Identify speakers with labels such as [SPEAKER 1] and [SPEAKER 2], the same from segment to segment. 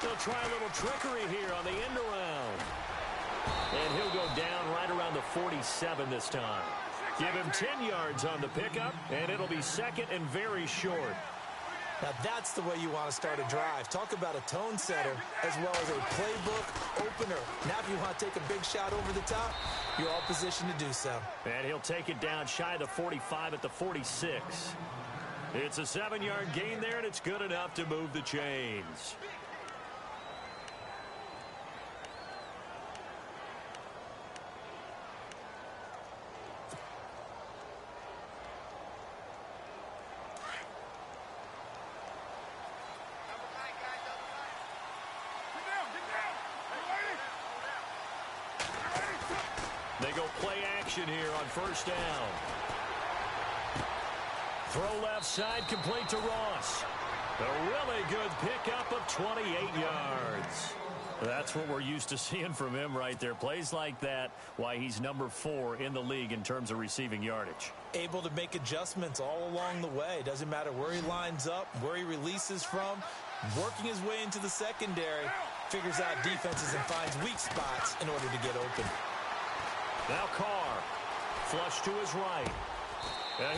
[SPEAKER 1] They'll try a little trickery here on the end around. And he'll go down right around the 47 this time. Give him 10 yards on the pickup, and it'll be second and very short.
[SPEAKER 2] Now that's the way you want to start a drive. Talk about a tone setter as well as a playbook opener. Now if you want to take a big shot over the top, you're all positioned to do so.
[SPEAKER 1] And he'll take it down shy of the 45 at the 46. It's a 7-yard gain there, and it's good enough to move the chains. They go play action here on first down. Throw left side, complete to Ross. A really good pickup of 28 yards. That's what we're used to seeing from him right there. Plays like that, why he's number 4 in the league in terms of receiving yardage.
[SPEAKER 2] Able to make adjustments all along the way. Doesn't matter where he lines up, where he releases from. Working his way into the secondary. Figures out defenses and finds weak spots in order to get open.
[SPEAKER 1] Now Carr, flush to his right.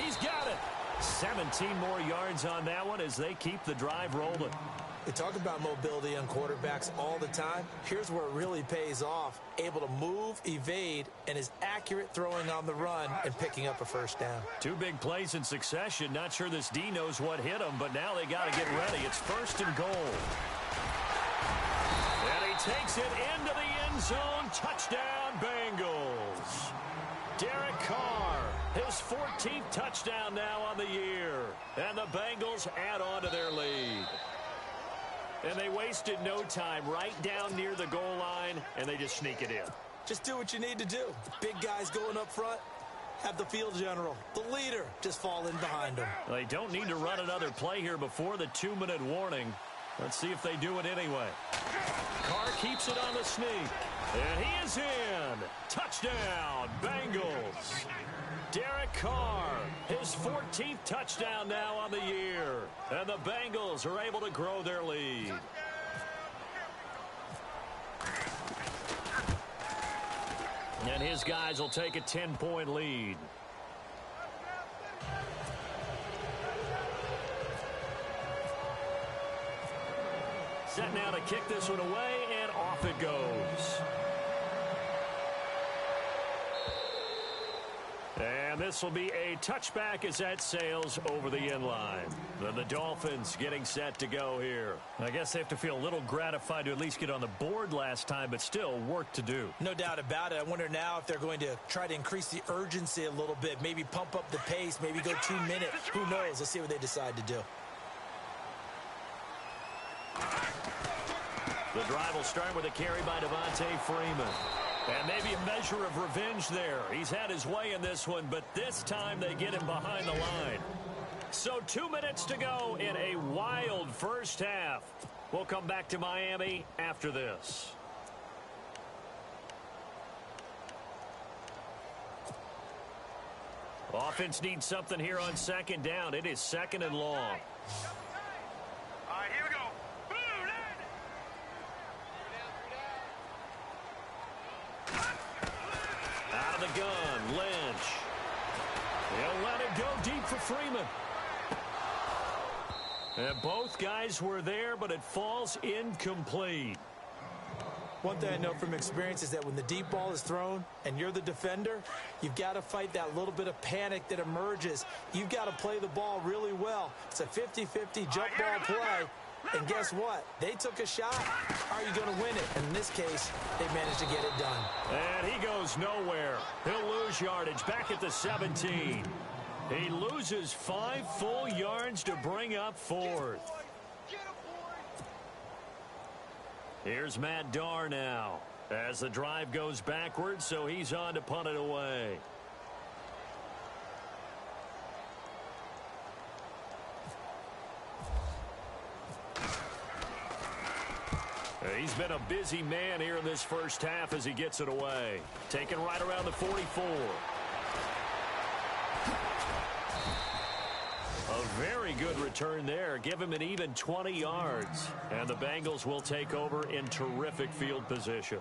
[SPEAKER 1] He's got it. 17 more yards on that one as they keep the drive rolling.
[SPEAKER 2] They talk about mobility on quarterbacks all the time. Here's where it really pays off. Able to move, evade, and is accurate throwing on the run and picking up a first down.
[SPEAKER 1] 2 big plays in succession. Not sure this D knows what hit him, but now they got to get ready. It's first and goal. And he takes it into the end zone. Touchdown, Bengals. Derek Carr, his 14th touchdown now on the year. And the Bengals add on to their lead. And they wasted no time right down near the goal line, and they just sneak it in.
[SPEAKER 2] Just do what you need to do. Big guys going up front. Have the field general, the leader, just fall in behind them.
[SPEAKER 1] They don't need to run another play here before the 2-minute warning. Let's see if they do it anyway. Carr keeps it on the sneak. And he is in. Touchdown, Bengals. Derek Carr, his 14th touchdown now on the year. And the Bengals are able to grow their lead. And his guys will take a 10-point lead. Set now to kick this one away, and off it goes. And this will be a touchback as that sails over the end line. Then the Dolphins getting set to go here. I guess they have to feel a little gratified to at least get on the board last time, but still work to do.
[SPEAKER 2] No doubt about it. I wonder now if they're going to try to increase the urgency a little bit, maybe pump up the pace, maybe go 2 minutes. Who knows? Let's see what they decide to do.
[SPEAKER 1] The drive will start with a carry by Devontae Freeman. And maybe a measure of revenge there. He's had his way in this one, but this time they get him behind the line. So 2 minutes to go in a wild first half. We'll come back to Miami after this. Offense needs something here on second down. It is second and long.
[SPEAKER 3] All right, here we go.
[SPEAKER 1] Out of the gun, Lynch. He'll let it go deep for Freeman. And both guys were there, but it falls incomplete.
[SPEAKER 2] One thing I know from experience is that when the deep ball is thrown and you're the defender, you've got to fight that little bit of panic that emerges. You've got to play the ball really well. It's a 50-50 jump ball play. And guess what? They took a shot. Are you going to win it? And in this case, they managed to get it done.
[SPEAKER 1] And he goes nowhere. He'll lose yardage back at the 17. He loses 5 full yards to bring up fourth. Here's Matt Darr now as the drive goes backwards, so he's on to punt it away. He's been a busy man here in this first half as he gets it away. Taken right around the 44. A Very good return there. Give him an even 20 yards. And the Bengals will take over in terrific field position.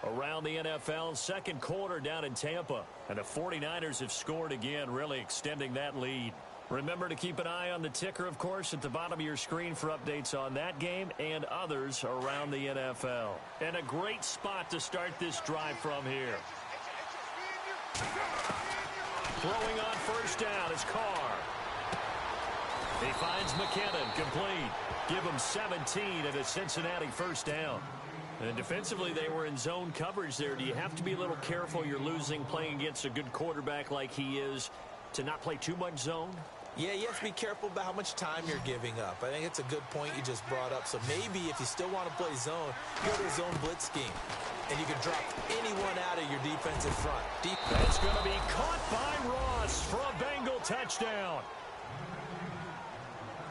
[SPEAKER 1] Around the NFL, second quarter down in Tampa. And the 49ers have scored again, really extending that lead. Remember to keep an eye on the ticker, of course, at the bottom of your screen for updates on that game and others around the NFL. And a great spot to start this drive from here. Throwing on first down is Carr. He finds McKinnon, complete. Give him 17 and a Cincinnati first down. And defensively, they were in zone coverage there. Do you have to be a little careful? You're losing playing against a good quarterback like he is to not play too much zone?
[SPEAKER 2] Yeah, you have to be careful about how much time you're giving up. I think it's a good point you just brought up. So maybe if you still want to play zone, go to a zone blitz scheme. And you can drop anyone out of your defensive front.
[SPEAKER 1] That's going to be caught by Ross for a Bengal touchdown.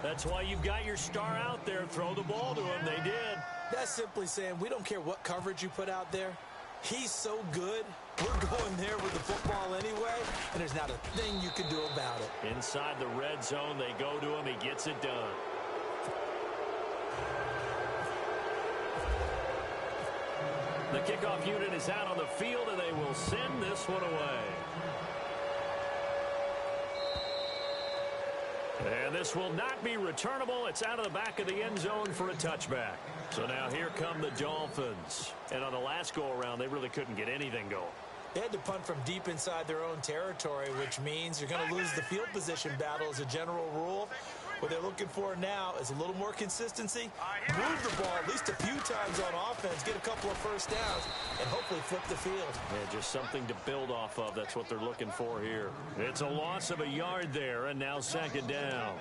[SPEAKER 1] That's why you've got your star out there. Throw the ball to him. They did.
[SPEAKER 2] That's simply saying we don't care what coverage you put out there. He's so good. We're going there with the football anyway, and there's not a thing you can do about it.
[SPEAKER 1] Inside the red zone, they go to him. He gets it done. The kickoff unit is out on the field, and they will send this one away. And this will not be returnable. It's out of the back of the end zone for a touchback. So now here come the Dolphins. And on the last go-around, they really couldn't get anything going.
[SPEAKER 2] They had to punt from deep inside their own territory, which means you're going to lose the field position battle as a general rule. What they're looking for now is a little more consistency, move the ball at least a few times on offense, get a couple of first downs, and hopefully flip the field.
[SPEAKER 1] Yeah, just something to build off of. That's what they're looking for here. It's a loss of a yard there, and now second down.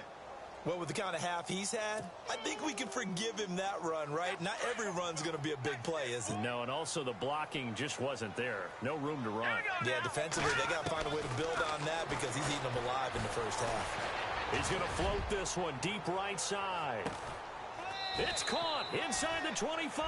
[SPEAKER 2] Well, with the kind of half he's had, I think we can forgive him that run, right? Not every run's going to be a big play, is it?
[SPEAKER 1] No, and also the blocking just wasn't there. No room to run.
[SPEAKER 2] Yeah, defensively, they got to find a way to build on that because he's eating them alive in the first half.
[SPEAKER 1] He's going to float this one deep right side. It's caught inside the 25.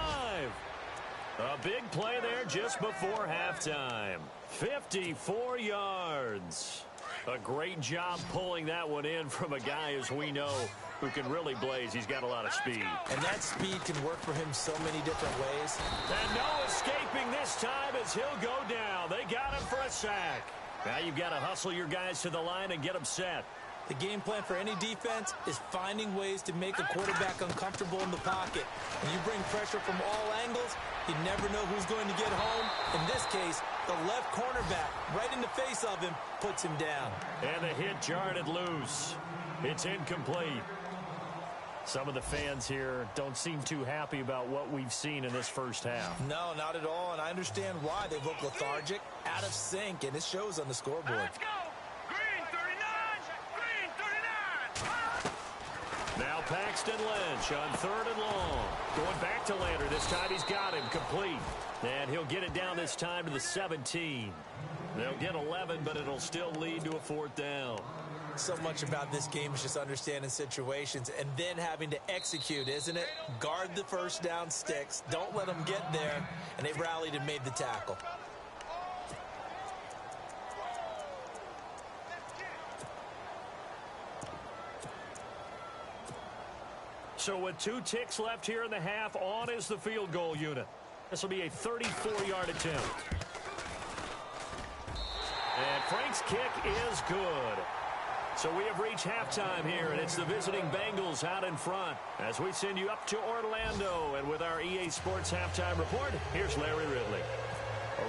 [SPEAKER 1] A big play there just before halftime. 54 yards. A great job pulling that one in from a guy, as we know, who can really blaze. He's got a lot of speed.
[SPEAKER 2] And that speed can work for him so many different ways.
[SPEAKER 1] And no escaping this time as he'll go down. They got him for a sack. Now you've got to hustle your guys to the line and get them set.
[SPEAKER 2] The game plan for any defense is finding ways to make a quarterback uncomfortable in the pocket. When you bring pressure from all angles, you never know who's going to get home. In this case, the left cornerback, right in the face of him, puts him down.
[SPEAKER 1] And the hit jarred it loose. It's incomplete. Some of the fans here don't seem too happy about what we've seen in this first half.
[SPEAKER 2] No, not at all, and I understand why. They look lethargic, out of sync, and it shows on the scoreboard.
[SPEAKER 3] Let's go! Green 39! Green 39!
[SPEAKER 1] Now Paxton Lynch on 3rd and long. Going back to Lander. This time he's got him complete. And he'll get it down this time to the 17. They'll get 11, but it'll still lead to a 4th down.
[SPEAKER 2] So much about this game is just understanding situations and then having to execute, isn't it? Guard the first down sticks. Don't let them get there. And they rallied and made the tackle.
[SPEAKER 1] So with 2 ticks left here in the half, on is the field goal unit. This will be a 34-yard attempt. And Frank's kick is good. So we have reached halftime here, and it's the visiting Bengals out in front. As we send you up to Orlando, and with our EA Sports halftime report, here's Larry Ridley.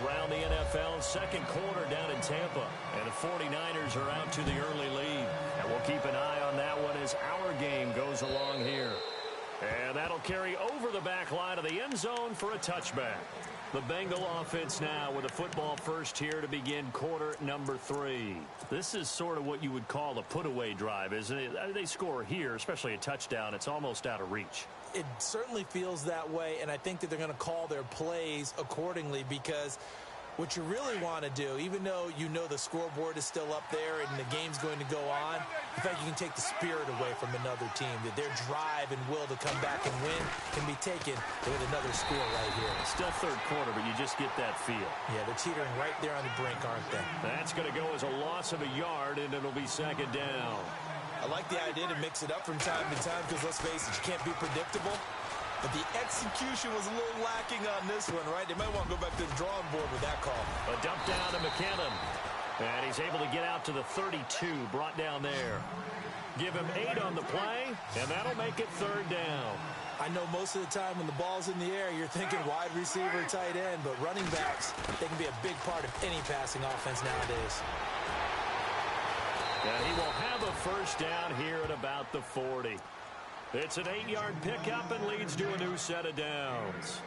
[SPEAKER 1] Around the NFL, second quarter down in Tampa, and the 49ers are out to the early lead. And we'll keep an eye on that one as our game goes along here. And that'll carry over the back line of the end zone for a touchback. The Bengal offense now with a football first here to begin quarter number 3. This is sort of what you would call a put-away drive, isn't it? They score here, especially a touchdown. It's almost out of reach.
[SPEAKER 2] It certainly feels that way, and I think that they're going to call their plays accordingly because what you really want to do, even though you know the scoreboard is still up there and the game's going to go on, in fact, you can take the spirit away from another team, that their drive and will to come back and win can be taken with another score right here.
[SPEAKER 1] Still third quarter, but you just get that feel.
[SPEAKER 2] Yeah, they're teetering right there on the brink, aren't they?
[SPEAKER 1] That's going to go as a loss of a yard, and it'll be second down.
[SPEAKER 2] I like the idea to mix it up from time to time because, let's face it, you can't be predictable. But the execution was a little lacking on this one, right? They might want to go back to the drawing board with that call.
[SPEAKER 1] A dump down to McKinnon. And he's able to get out to the 32, brought down there. Give him 8 on the play, and that'll make it 3rd down.
[SPEAKER 2] I know most of the time when the ball's in the air, you're thinking wide receiver, tight end, but running backs, they can be a big part of any passing offense nowadays.
[SPEAKER 1] And he will have a 1st down here at about the 40. It's an 8-yard pickup and leads to a new set of downs.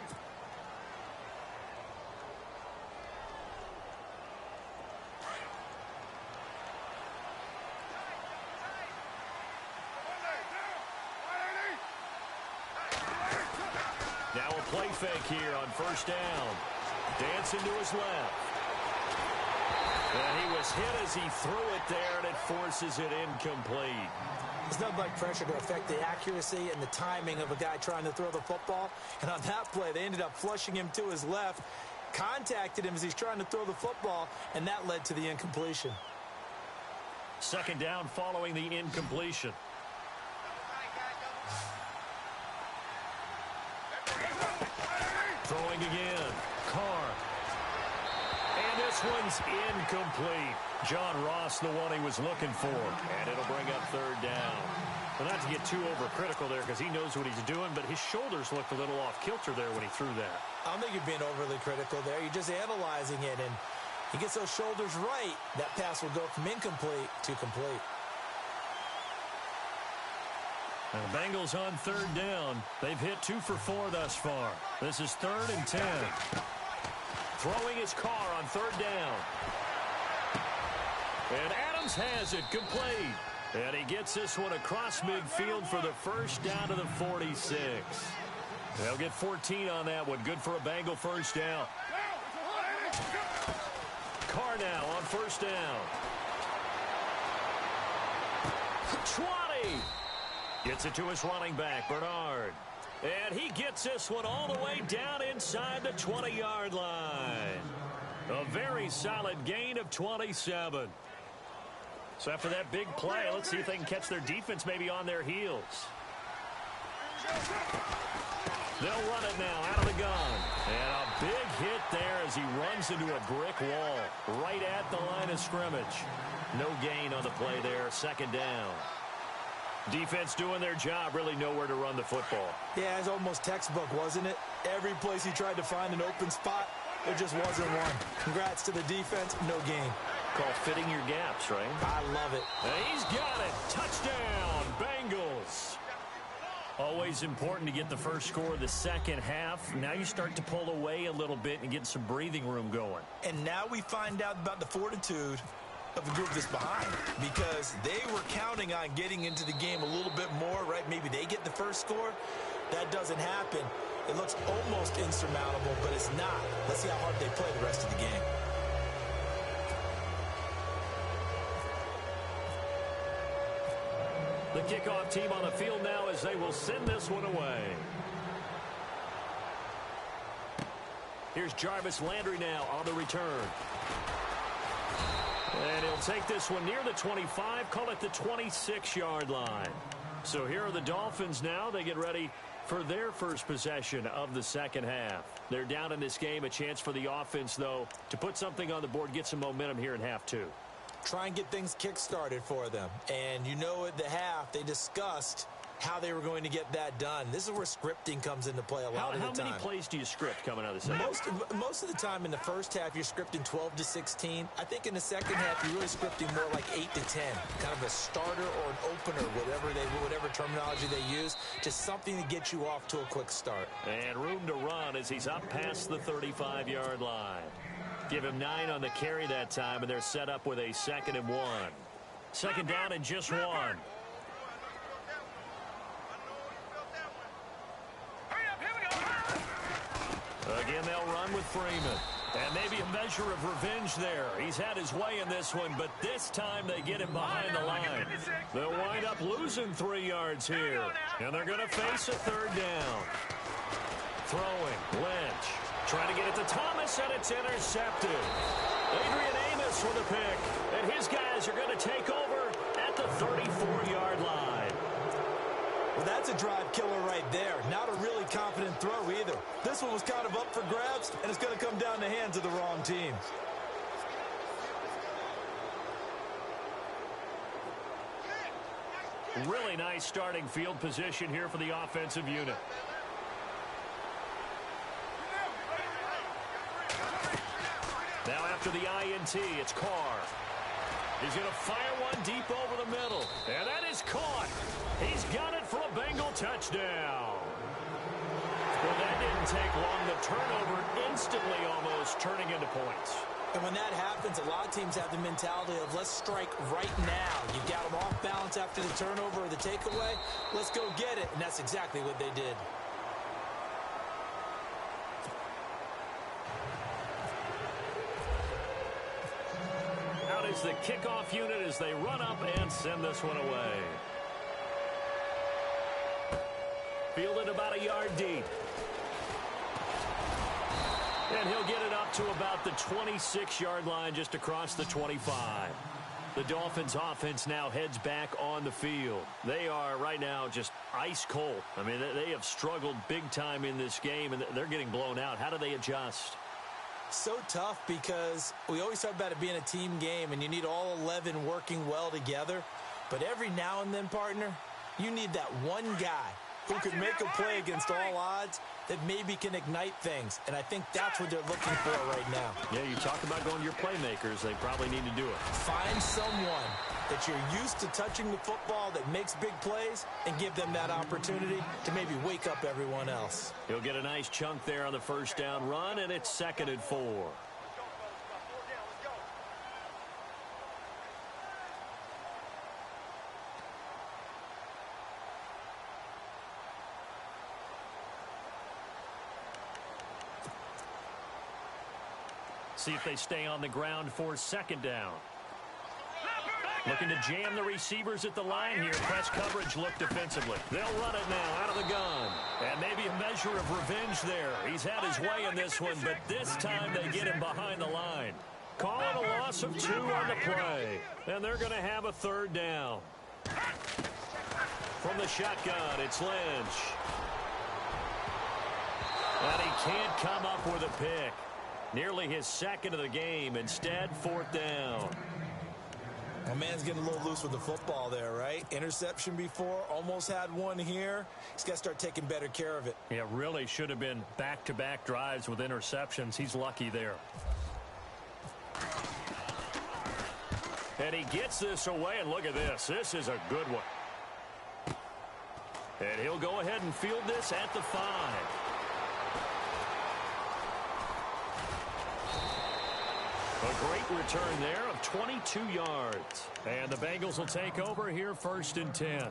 [SPEAKER 1] Now a play fake here on 1st down. Dancing to his left. And he was hit as he threw it there, and it forces it incomplete.
[SPEAKER 2] It's nothing like pressure to affect the accuracy and the timing of a guy trying to throw the football. And on that play, they ended up flushing him to his left, contacted him as he's trying to throw the football, and that led to the incompletion.
[SPEAKER 1] 2nd down following the incompletion. Throwing again. Carr. And this one's incomplete. John Ross, the one he was looking for. And it'll bring up 3rd down. Well, not to get too overcritical there because he knows what he's doing, but his shoulders looked a little off kilter there when he threw that.
[SPEAKER 2] I don't think you're being overly critical there. You're just analyzing it, and he gets those shoulders right. That pass will go from incomplete to complete.
[SPEAKER 1] And the Bengals on 3rd down. They've hit 2 for 4 thus far. This is 3rd and 10. Throwing his Carr on 3rd down. And Adams has it complete. And he gets this one across midfield for the 1st down to the 46. They'll get 14 on that one. Good for a Bengal 1st down. Carr now on 1st down. 20. Gets it to his running back, Bernard. And he gets this one all the way down inside the 20-yard line. A very solid gain of 27. So after that big play, let's see if they can catch their defense maybe on their heels. They'll run it now out of the gun. And a big hit there as he runs into a brick wall right at the line of scrimmage. No gain on the play there, 2nd down. Defense doing their job, really nowhere to run the football.
[SPEAKER 2] Yeah, it's almost textbook, wasn't it? Every place he tried to find an open spot, there just wasn't one. Congrats to the defense, no gain.
[SPEAKER 1] Called fitting your gaps, right?
[SPEAKER 2] I love it.
[SPEAKER 1] And he's got it. Touchdown, Bengals. Always important to get the first score of the 2nd half. Now you start to pull away a little bit and get some breathing room going.
[SPEAKER 2] And now we find out about the fortitude of the group that's behind, because they were counting on getting into the game a little bit more, right? Maybe they get the first score. That doesn't happen. It looks almost insurmountable, but it's not. Let's see how hard they play the rest of the game.
[SPEAKER 1] The kickoff team on the field now as they will send this one away. Here's Jarvis Landry now on the return. And he'll take this one near the 25, call it the 26-yard line. So here are the Dolphins now. They get ready for their first possession of the 2nd half. They're down in this game. A chance for the offense, though, to put something on the board, get some momentum here in half 2.
[SPEAKER 2] Try and get things kick-started for them. And you know at the half, they discussed how they were going to get that done. This is where scripting comes into play a lot of the time.
[SPEAKER 1] How many plays do you script coming out of the second?
[SPEAKER 2] Most of the time in the first half, you're scripting 12 to 16. I think in the second half, you're really scripting more like 8 to 10. Kind of a starter or an opener, whatever terminology they use. Just something to get you off to a quick start.
[SPEAKER 1] And room to run as he's up past the 35-yard line. Give him 9 on the carry that time, and they're set up with a 2nd and 1. 2nd down and just 1. Again, they'll run with Freeman. And maybe a measure of revenge there. He's had his way in this one, but this time they get him behind the line. They'll wind up losing 3 yards here. And they're going to face a 3rd down. Throwing, Lynch. Trying to get it to Thomas, and it's intercepted. Adrian Amos with a pick. And his guys are going to take over at at the 34-yard line.
[SPEAKER 2] Well, that's a drive killer right there. Not a really confident throw either. This one was kind of up for grabs, and it's going to come down the hands of the wrong team.
[SPEAKER 1] Really nice starting field position here for the offensive unit. Now after the INT, it's Carr. He's going to fire one deep over the middle. And that is caught. He's got it for a Bengal touchdown. Well, that didn't take long. The turnover instantly almost turning into points.
[SPEAKER 2] And when that happens, a lot of teams have the mentality of let's strike right now. You got them off balance after the turnover or the takeaway. Let's go get it. And that's exactly what they did.
[SPEAKER 1] Out is the kickoff unit as they run up and send this one away. Fielded about a yard deep. And he'll get it up to about the 26-yard line just across the 25. The Dolphins offense now heads back on the field. They are right now just ice cold. I mean, they have struggled big time in this game, and they're getting blown out. How do they adjust?
[SPEAKER 2] So tough because we always talk about it being a team game, and you need all 11 working well together. But every now and then, partner, you need that one guy who can make a play against all odds that maybe can ignite things. And I think that's what they're looking for right now.
[SPEAKER 1] Yeah, you talk about going to your playmakers. They probably need to do it.
[SPEAKER 2] Find someone that you're used to touching the football that makes big plays and give them that opportunity to maybe wake up everyone else.
[SPEAKER 1] He'll get a nice chunk there on the first down run, and it's 2nd and 4. See if they stay on the ground for 2nd down. Looking to jam the receivers at the line here. Press coverage look defensively. They'll run it now out of the gun. And maybe a measure of revenge there. He's had his way in this one, but this time they get him behind the line. Call it a loss of 2 on the play. And they're going to have a 3rd down. From the shotgun, it's Lynch. And he can't come up with a pick. Nearly his 2nd of the game. Instead, 4th down.
[SPEAKER 2] My man's getting a little loose with the football there, right? Interception before, almost had one here. He's got to start taking better care of it.
[SPEAKER 1] Yeah, really should have been back-to-back drives with interceptions. He's lucky there. And he gets this away, and look at this. This is a good one. And he'll go ahead and field this at the 5. A great return there of 22 yards. And the Bengals will take over here 1st and 10.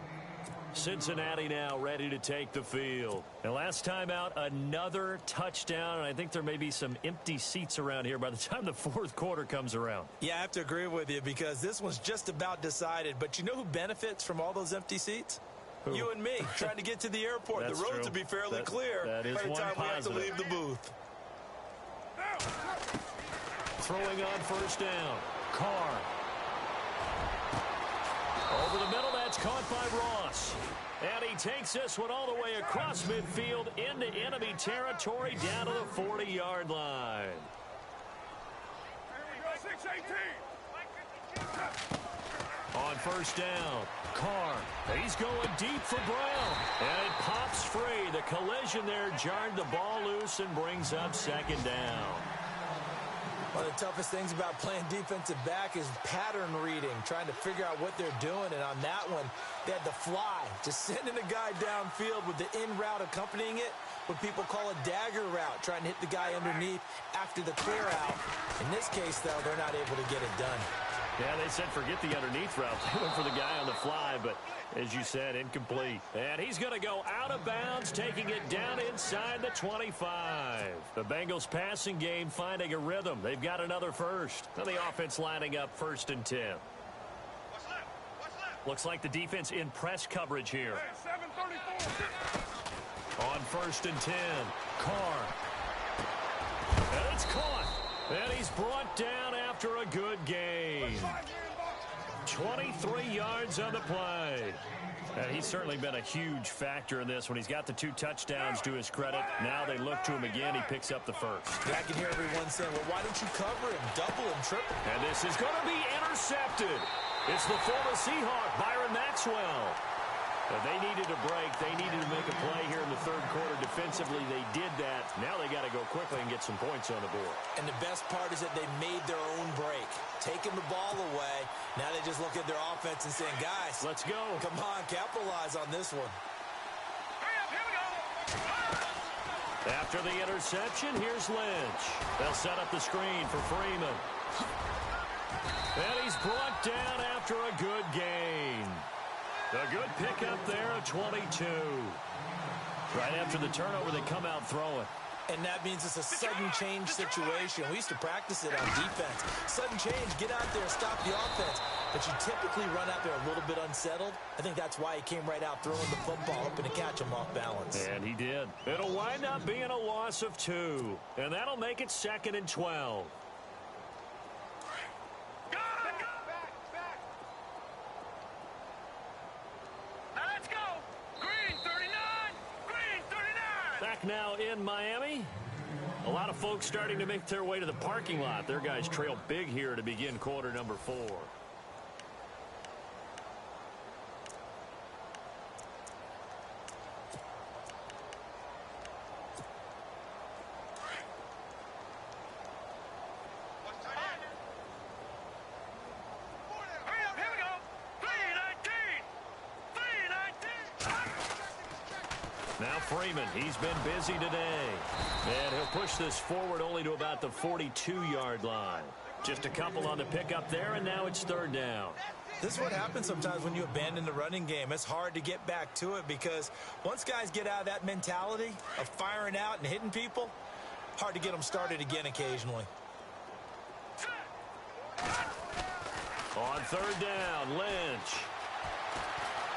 [SPEAKER 1] Cincinnati now ready to take the field. And last time out, another touchdown. And I think there may be some empty seats around here by the time the 4th quarter comes around.
[SPEAKER 2] Yeah, I have to agree with you because this one's just about decided. But you know who benefits from all those empty seats? Who? You and me, trying to get to the airport. The roads will be fairly clear by the time we have to leave the booth.
[SPEAKER 1] Throwing on 1st down. Carr. Over the middle, that's caught by Ross. And he takes this one all the way across midfield into enemy territory down to the 40-yard line. On 1st down, Carr. He's going deep for Brown. And it pops free. The collision there jarred the ball loose and brings up 2nd down.
[SPEAKER 2] One of the toughest things about playing defensive back is pattern reading, trying to figure out what they're doing. And on that one, they had the fly, just sending a guy downfield with the in route accompanying it, what people call a dagger route, trying to hit the guy underneath after the clear out. In this case, though, they're not able to get it done.
[SPEAKER 1] Yeah, they said forget the underneath route. They went for the guy on the fly, but as you said, incomplete. And he's going to go out of bounds, taking it down inside the 25. The Bengals passing game finding a rhythm. They've got another first. Now the offense lining up 1st and 10. Looks like the defense in press coverage here. On 1st and 10, Carr. And it's caught. And he's brought down after a good game. 23 yards on the play. And he's certainly been a huge factor in this when he's got the 2 touchdowns to his credit. Now they look to him again. He picks up the first.
[SPEAKER 2] Yeah, I can hear everyone saying, well, why don't you cover him, double him, triple?
[SPEAKER 1] And this is going to be intercepted. It's the former Seahawk, Byron Maxwell. But they needed a break. They needed to make a play here in the third quarter. Defensively, they did that. Now they got to go quickly and get some points on the board.
[SPEAKER 2] And the best part is that they made their own break. Taking the ball away. Now they just look at their offense and saying, guys,
[SPEAKER 1] let's go.
[SPEAKER 2] Come on, capitalize on this one.
[SPEAKER 3] Here we go.
[SPEAKER 1] After the interception, here's Lynch. They'll set up the screen for Freeman. And he's brought down after a good gain. A good pickup there at 22. Right after the turnover, they come out throwing.
[SPEAKER 2] And that means it's a sudden change situation. We used to practice it on defense. Sudden change, get out there, stop the offense. But you typically run out there a little bit unsettled. I think that's why he came right out throwing the football, hoping to catch him off balance.
[SPEAKER 1] And he did. It'll wind up being a loss of 2. And that'll make it 2nd and 12. Now in Miami, a lot of folks starting to make their way to the parking lot. Their guys trail big here to begin quarter number 4. Now Freeman, he's been busy today. And he'll push this forward only to about the 42-yard line. Just a couple on the pickup there, and now it's 3rd down.
[SPEAKER 2] This is what happens sometimes when you abandon the running game. It's hard to get back to it because once guys get out of that mentality of firing out and hitting people, hard to get them started again occasionally.
[SPEAKER 1] On 3rd down, Lynch.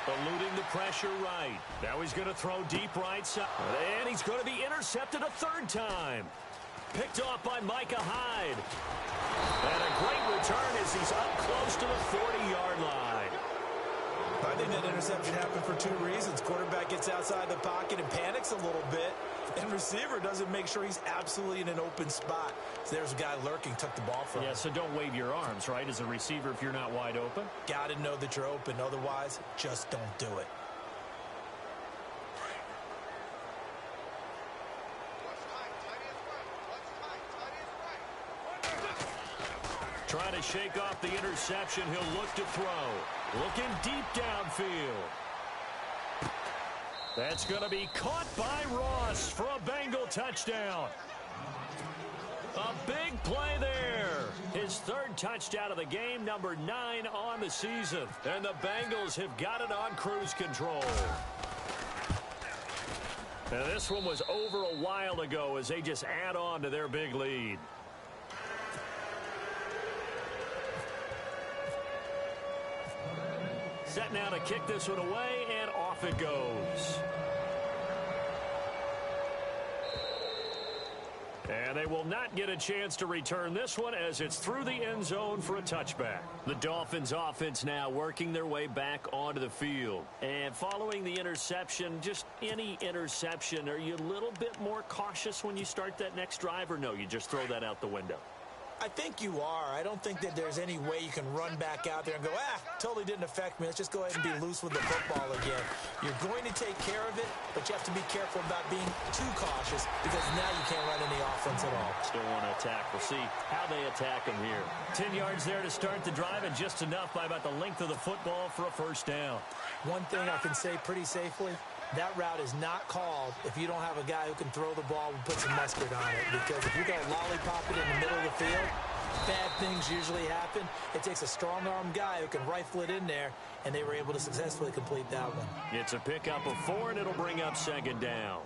[SPEAKER 1] Eluding the pressure right. Now he's going to throw deep right side. And he's going to be intercepted a 3rd time. Picked off by Micah Hyde. And a great return as he's up close to the 40-yard line.
[SPEAKER 2] I think that interception happened for 2 reasons. Quarterback gets outside the pocket and panics a little bit. And receiver doesn't make sure he's absolutely in an open spot. So there's a guy lurking, took the ball from him.
[SPEAKER 1] Yeah, so don't wave your arms, right, as a receiver if you're not wide open.
[SPEAKER 2] Got to know that you're open. Otherwise, just don't do it.
[SPEAKER 1] Trying to shake off the interception. He'll look to throw. Looking deep downfield. That's going to be caught by Ross for a Bengal touchdown. A big play there. His 3rd touchdown of the game, number 9 on the season. And the Bengals have got it on cruise control. Now, this one was over a while ago as they just add on to their big lead. Set now to kick this one away, and off it goes. And they will not get a chance to return this one as it's through the end zone for a touchback. The Dolphins offense now working their way back onto the field. And following the interception, just any interception, are you a little bit more cautious when you start that next drive, or no, you just throw that out the window?
[SPEAKER 2] I think you are. I don't think that there's any way you can run back out there and go, totally didn't affect me. Let's just go ahead and be loose with the football again. You're going to take care of it, but you have to be careful about being too cautious because now you can't run any offense at all.
[SPEAKER 1] Still want to attack. We'll see how they attack him here. 10 yards there to start the drive, and just enough by about the length of the football for a 1st down.
[SPEAKER 2] One thing I can say pretty safely, that route is not called if you don't have a guy who can throw the ball and put some mustard on it. Because if you're going to lollipop it in the middle of the field, bad things usually happen. It takes a strong-arm guy who can rifle it in there, and they were able to successfully complete that one.
[SPEAKER 1] It's a pickup of 4, and it'll bring up 2nd down.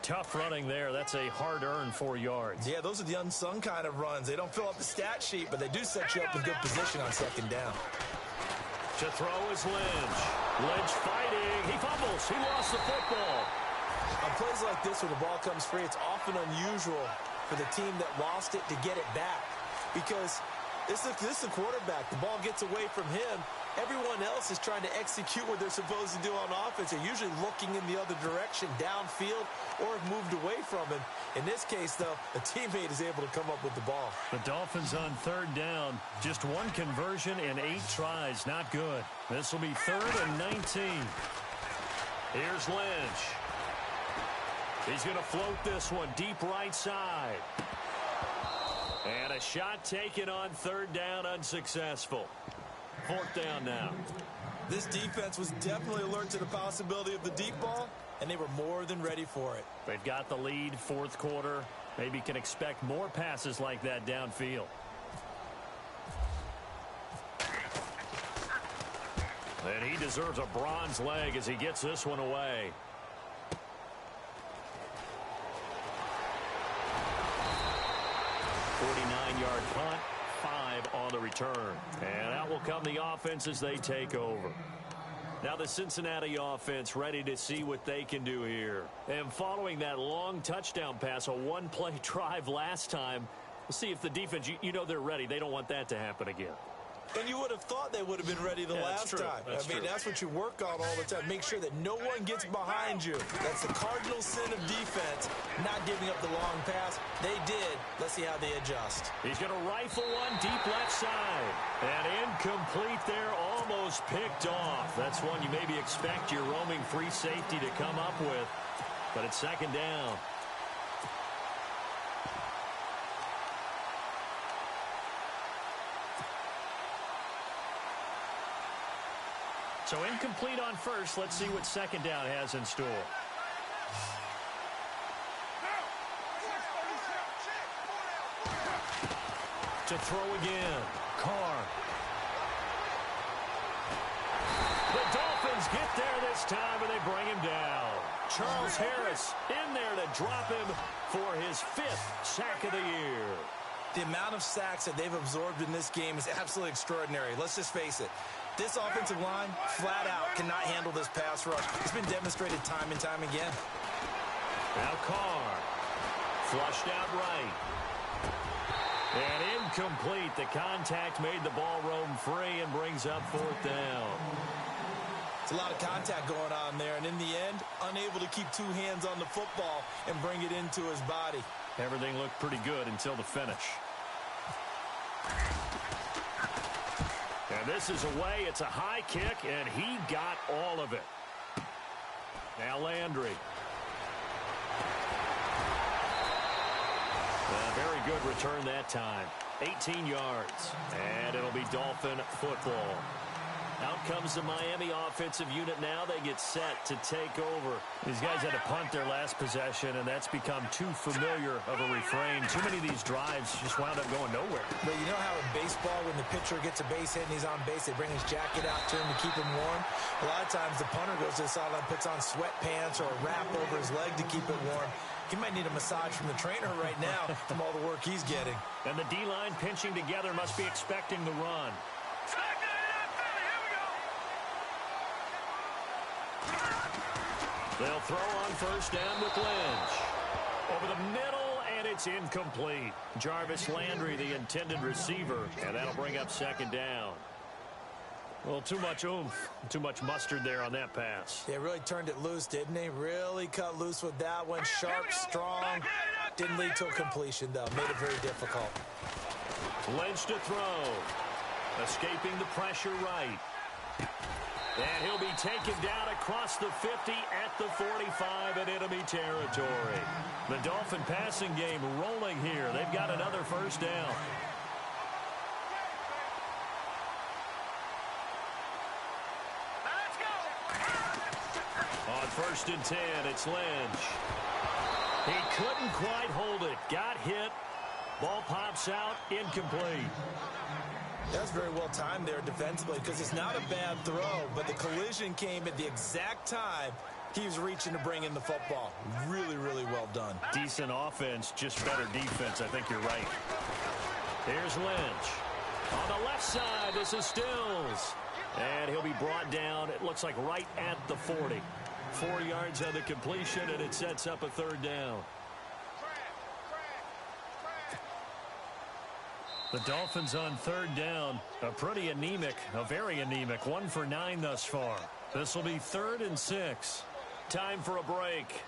[SPEAKER 1] Tough running there. That's a hard-earned 4 yards.
[SPEAKER 2] Yeah, those are the unsung kind of runs. They don't fill up the stat sheet, but they do set you up in good position on 2nd down.
[SPEAKER 1] To throw is Lynch. Lynch fighting. He fumbles. He lost the football.
[SPEAKER 2] On plays like this where the ball comes free, it's often unusual for the team that lost it to get it back. Because This is the quarterback. The ball gets away from him. Everyone else is trying to execute what they're supposed to do on offense. They're usually looking in the other direction, downfield, or have moved away from him. In this case, though, a teammate is able to come up with the ball.
[SPEAKER 1] The Dolphins on third down. Just one conversion in 8 tries. Not good. This will be 3rd and 19. Here's Lynch. He's going to float this one deep right side. And a shot taken on 3rd down, unsuccessful. 4th down now.
[SPEAKER 2] This defense was definitely alert to the possibility of the deep ball, and they were more than ready for it.
[SPEAKER 1] They've got the lead, 4th quarter. Maybe can expect more passes like that downfield. And he deserves a bronze leg as he gets this one away. Yard punt, 5 on the return. And out will come the offense as they take over. Now the Cincinnati offense ready to see what they can do here. And following that long touchdown pass, a one-play drive last time, we'll see if the defense, you know they're ready. They don't want that to happen again.
[SPEAKER 2] And you would have thought they would have been ready the last time. That's what you work on all the time. Make sure that no one gets behind you. That's the cardinal sin of defense, not giving up the long pass. They did. Let's see how they adjust.
[SPEAKER 1] He's going to rifle one deep left side. And incomplete there, almost picked off. That's one you maybe expect your roaming free safety to come up with. But it's 2nd down. So incomplete on first. Let's see what 2nd down has in store. To throw again. Carr. The Dolphins get there this time, and they bring him down. Charles Harris in there to drop him for his 5th sack of the year.
[SPEAKER 2] The amount of sacks that they've absorbed in this game is absolutely extraordinary. Let's just face it. This offensive line, flat out, cannot handle this pass rush. It's been demonstrated time and time again.
[SPEAKER 1] Now Carr. Flushed out right. And incomplete. The contact made the ball roam free and brings up 4th down.
[SPEAKER 2] It's a lot of contact going on there, and in the end, unable to keep 2 hands on the football and bring it into his body.
[SPEAKER 1] Everything looked pretty good until the finish. And this is away. It's a high kick, and he got all of it. Now Landry. A very good return that time. 18 yards. And it'll be Dolphin football. Out comes the Miami offensive unit now. They get set to take over. These guys had to punt their last possession, and that's become too familiar of a refrain. Too many of these drives just wound up going nowhere.
[SPEAKER 2] But you know how in baseball, when the pitcher gets a base hit and he's on base, they bring his jacket out to him to keep him warm? A lot of times the punter goes to the sideline, puts on sweatpants or a wrap over his leg to keep it warm. He might need a massage from the trainer right now from all the work he's getting.
[SPEAKER 1] And the D-line pinching together must be expecting the run. They'll throw on 1st down with Lynch. Over the middle, and it's incomplete. Jarvis Landry, the intended receiver, and that'll bring up 2nd down. Well, too much oomph, too much mustard there on that pass.
[SPEAKER 2] They really turned it loose, didn't they? Really cut loose with that one. Sharp, strong. Didn't lead to a completion, though. Made it very difficult.
[SPEAKER 1] Lynch to throw. Escaping the pressure right. And he'll be taken down across the 50 at the 45 in enemy territory. The Dolphin passing game rolling here. They've got another 1st down.
[SPEAKER 3] Let's go.
[SPEAKER 1] On 1st and 10, it's Lynch. He couldn't quite hold it. Got hit. Ball pops out. Incomplete.
[SPEAKER 2] That's very well timed there defensively because it's not a bad throw, but the collision came at the exact time he was reaching to bring in the football. Really, really well done.
[SPEAKER 1] Decent offense, just better defense. I think you're right. Here's Lynch. On the left side, this is Stills. And he'll be brought down, it looks like right at the 40. 4 yards on the completion, and it sets up a 3rd down. The Dolphins on third down. A very anemic 1 for 9 thus far. This will be 3rd and 6. Time for a break.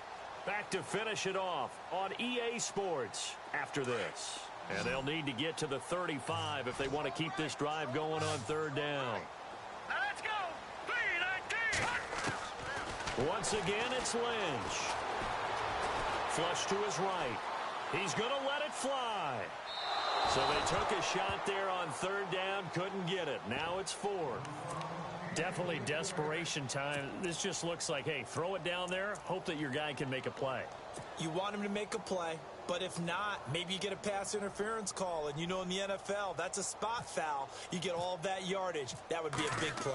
[SPEAKER 1] Back to finish it off on EA Sports after this. And they'll need to get to the 35 if they want to keep this drive going on third down.
[SPEAKER 3] Now let's go.
[SPEAKER 1] Once again, it's Lynch. Flush to his right. He's going to let it fly. So they took a shot there on third down, couldn't get it. Now it's 4th. Definitely desperation time. This just looks like, hey, throw it down there, hope that your guy can make a play.
[SPEAKER 2] You want him to make a play, but if not, maybe you get a pass interference call, and you know in the NFL, that's a spot foul. You get all of that yardage. That would be a big play.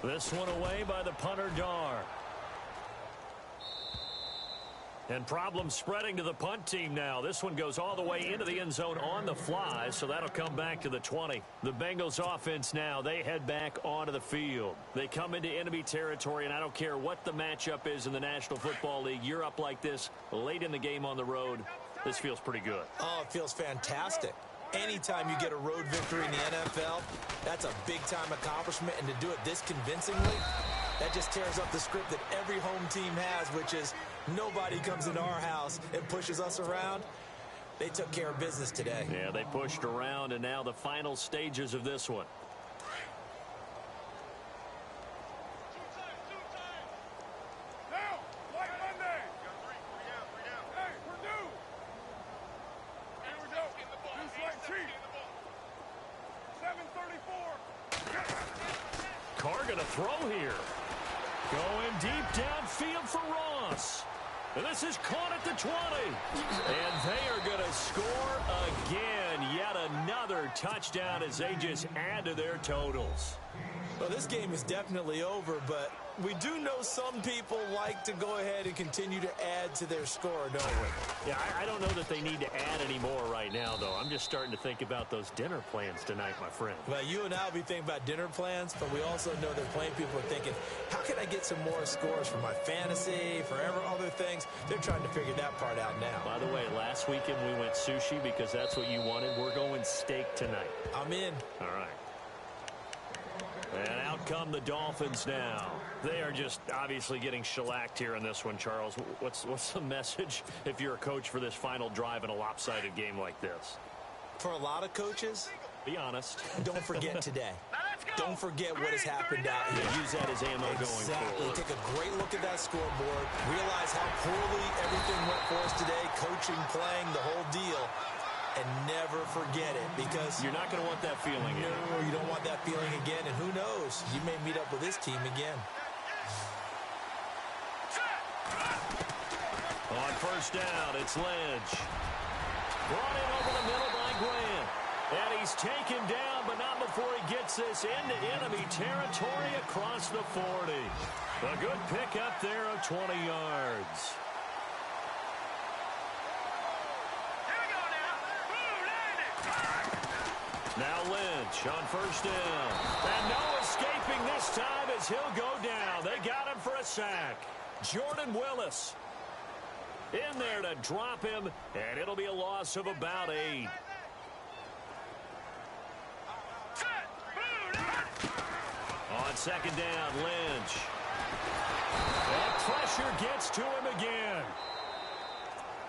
[SPEAKER 1] This one away by the punter, Dar. And problems spreading to the punt team now. This one goes all the way into the end zone on the fly, so that'll come back to the 20. The Bengals offense now, they head back onto the field. They come into enemy territory, and I don't care what the matchup is in the National Football League. You're up like this late in the game on the road. This feels pretty good. Oh,
[SPEAKER 2] it feels fantastic. Anytime you get a road victory in the NFL, that's a big-time accomplishment, and to do it this convincingly, that just tears up the script that every home team has, which is nobody comes into our house and pushes us around. They took care of business today.
[SPEAKER 1] Yeah, they pushed around, and now the final stages of this one.
[SPEAKER 3] Now, White Monday. Hey, we're due. Here we go. Deuce right cheek. 7:34.
[SPEAKER 1] Carr going to throw here. Going deep downfield for Ross. And this is caught at the 20. And they are going to score again. Yet another touchdown as they just add to their totals.
[SPEAKER 2] Well, this game is definitely over, but we do know some people like to go ahead and continue to add to their score, don't we?
[SPEAKER 1] Yeah, I don't know that they need to add any more right now, though. I'm just starting to think about those dinner plans tonight, my friend.
[SPEAKER 2] Well, you and I will be thinking about dinner plans, but we also know that plenty of people are thinking, how can I get some more scores for my fantasy, for other things? They're trying to figure that part out now.
[SPEAKER 1] By the way, last weekend we went sushi because that's what you wanted. We're going steak tonight.
[SPEAKER 2] I'm in.
[SPEAKER 1] All right. And out come the Dolphins now. They are just obviously getting shellacked here in this one, Charles. What's the message if you're a coach for this final drive in a lopsided game like this?
[SPEAKER 2] For a lot of coaches,
[SPEAKER 1] be honest.
[SPEAKER 2] Don't forget today. Don't forget what has happened out here.
[SPEAKER 1] Use that as ammo going forward.
[SPEAKER 2] Take a great look at that scoreboard. Realize how poorly everything went for us today. Coaching, playing, the whole deal. And never forget it, because
[SPEAKER 1] you're not going to want that feeling again.
[SPEAKER 2] No, you don't want that feeling again, and who knows? You may meet up with this team again.
[SPEAKER 1] On first down, it's Lynch. Brought in over the middle by Grant. And he's taken down, but not before he gets this into enemy territory across the 40. A good pickup there of 20 yards. Now Lynch on first down. And no escaping this time as he'll go down. They got him for a sack. Jordan Willis in there to drop him, and it'll be a loss of about 8. On second down, Lynch. And pressure gets to him again.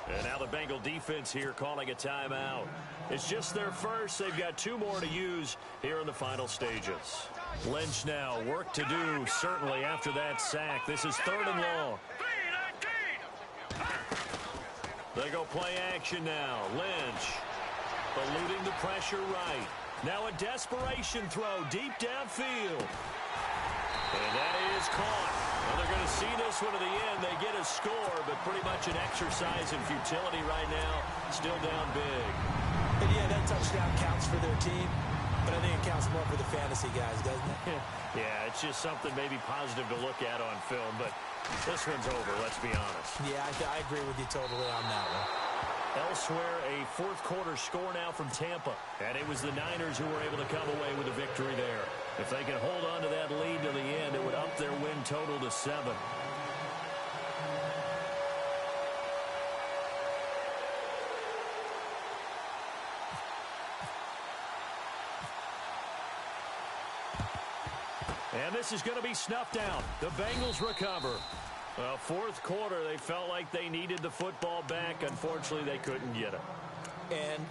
[SPEAKER 1] And now the Bengal defense here calling a timeout. It's just their first. They've got 2 more to use here in the final stages. Lynch now, work to do, certainly, after that sack. This is 3rd and long. They go play action now. Lynch eluding the pressure right. Now a desperation throw deep downfield. And that is caught. Well, they're going to see this one to the end. They get a score, but pretty much an exercise in futility right now. Still down big.
[SPEAKER 2] And yeah, that touchdown counts for their team, but I think it counts more for the fantasy guys, doesn't it?
[SPEAKER 1] Yeah, it's just something maybe positive to look at on film, but this one's over, let's be honest.
[SPEAKER 2] Yeah, I agree with you totally on that one.
[SPEAKER 1] Elsewhere, a fourth-quarter score now from Tampa. And it was the Niners who were able to come away with a victory there. If they can hold on to that lead to the end, it would up their win total to 7. And this is going to be snuffed out. The Bengals recover. Well, fourth quarter, they felt like they needed the football back. Unfortunately, they couldn't get it.
[SPEAKER 2] And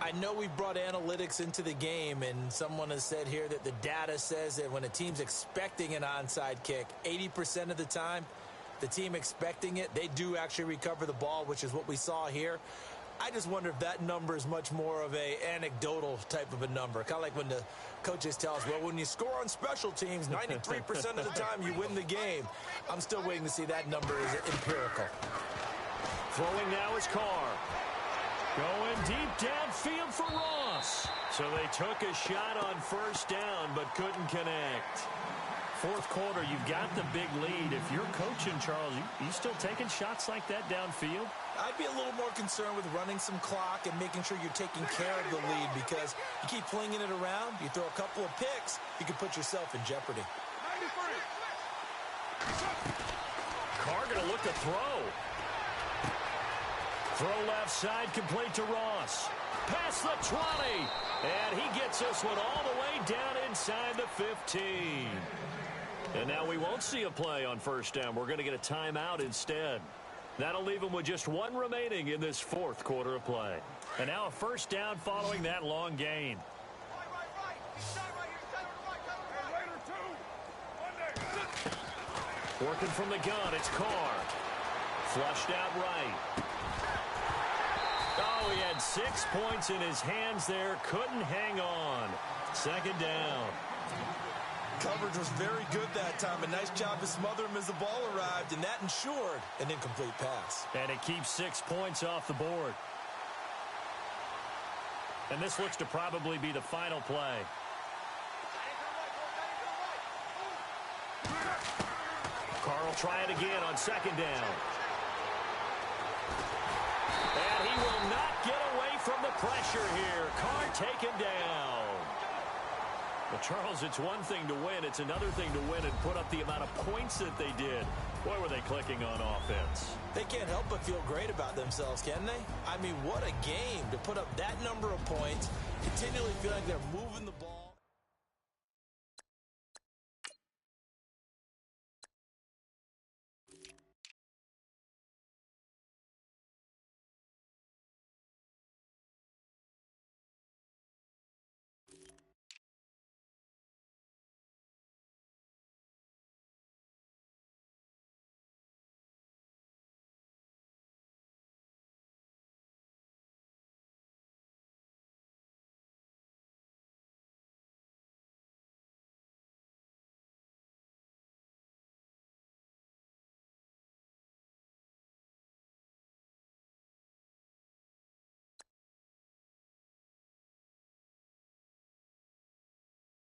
[SPEAKER 2] I know we brought analytics into the game, and someone has said here that the data says that when a team's expecting an onside kick, 80% of the time, the team expecting it, they do actually recover the ball, which is what we saw here. I just wonder if that number is much more of a anecdotal type of a number. Kind of like when the coaches tell us, well, when you score on special teams, 93% of the time you win the game. I'm still waiting to see that number is empirical.
[SPEAKER 1] Throwing now is Carr. Going deep downfield for Ross. So they took a shot on first down but couldn't connect. Fourth quarter, you've got the big lead. If you're coaching, Charles, you still taking shots like that downfield?
[SPEAKER 2] I'd be a little more concerned with running some clock and making sure you're taking care of the lead, because you keep flinging it around, you throw a couple of picks, you can put yourself in jeopardy.
[SPEAKER 3] 93.
[SPEAKER 1] Carr going to look to throw. Throw left side, complete to Ross. Past the 20. And he gets this one all the way down inside the 15. And now we won't see a play on first down. We're going to get a timeout instead. That'll leave them with just one remaining in this fourth quarter of play. And now a first down following that long gain. Working from the gun, it's Carr. Flushed out right. Oh, he had 6 points in his hands there. Couldn't hang on. Second down.
[SPEAKER 2] Coverage was very good that time. A nice job to smother him as the ball arrived, and that ensured an incomplete pass.
[SPEAKER 1] And it keeps 6 points off the board. And this looks to probably be the final play. Carr will try it again on second down. And he will not get away from the pressure here. Carr taken down. Well, Charles, it's one thing to win. It's another thing to win and put up the amount of points that they did. Boy, were they clicking on offense.
[SPEAKER 2] They can't help but feel great about themselves, can they? I mean, what a game to put up that number of points, continually feel like they're moving the ball.